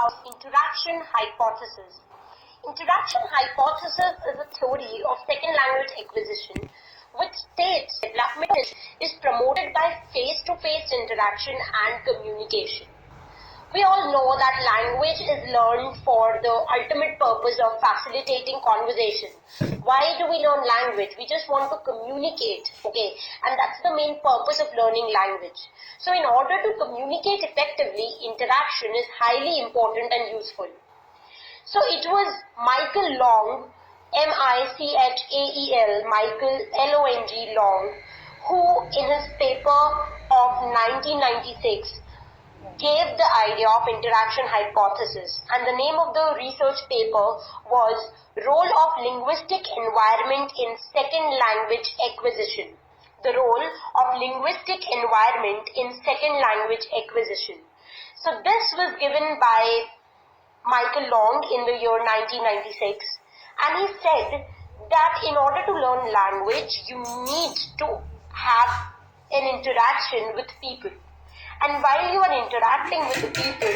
about interaction hypothesis. Interaction hypothesis is a theory of second language acquisition which states development is promoted by face-to-face interaction and communication. We all know that language is learned for the ultimate purpose of facilitating conversation. Why do we learn language? We just want to communicate, okay? And that's the main purpose of learning language. So in order to communicate effectively, interaction is highly important and useful. So it was Michael Long, M-I-C-H-A-E-L, Michael L-O-N-G Long, who in his paper of 1996 gave the idea of interaction hypothesis, and the name of the research paper was Role of Linguistic Environment in Second Language Acquisition. The role of linguistic environment in second language acquisition. So this was given by Michael Long in the year 1996, and he said that in order to learn language, you need to have an interaction with people. And while you are interacting with the people,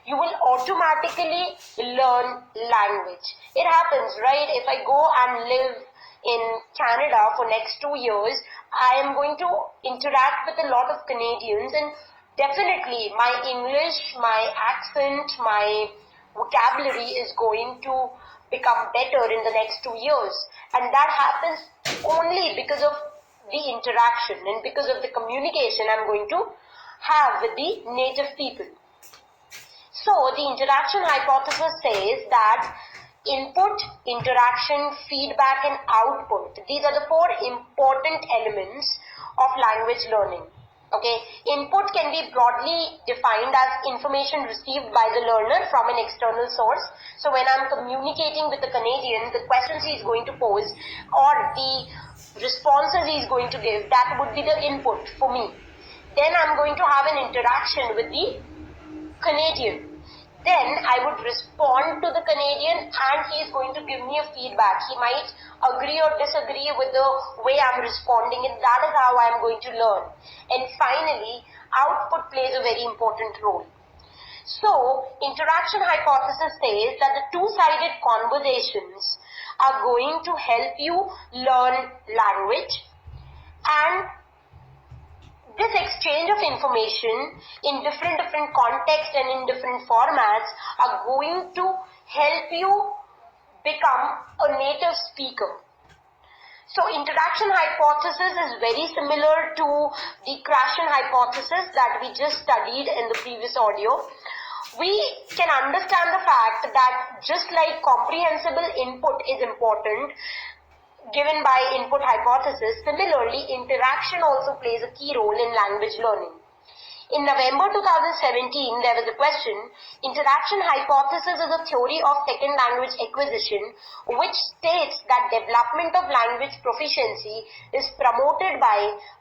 you will automatically learn language. It happens, right? If I go and live in Canada for next 2 years, I am going to interact with a lot of Canadians, and definitely my English, my accent, my vocabulary is going to become better in the next 2 years. And that happens only because of the interaction and because of the communication I'm going to have with the native people. So the interaction hypothesis says that input, interaction, feedback and output, these are the 4 important elements of language learning. Okay, input can be broadly defined as information received by the learner from an external source. So when I'm communicating with a Canadian, the questions he is going to pose or the responses he is going to give, that would be the input for me. Then I'm going to have an interaction with the Canadian. Then I would respond to the Canadian and he is going to give me a feedback. He might agree or disagree with the way I'm responding, and that is how I'm going to learn. And finally, output plays a very important role. So, interaction hypothesis says that the two-sided conversations are going to help you learn language, and this exchange of information in different contexts and in different formats are going to help you become a native speaker. So interaction hypothesis is very similar to the Krashen hypothesis that we just studied in the previous audio. We can understand the fact that just like comprehensible input is important, given by input hypothesis, similarly, interaction also plays a key role in language learning. In November 2017, there was a question, interaction hypothesis is a theory of second language acquisition which states that development of language proficiency is promoted by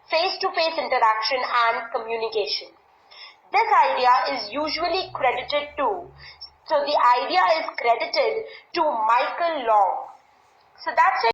face-to-face interaction and communication. This idea is usually credited to, so the idea is credited to Michael Long. So that's it.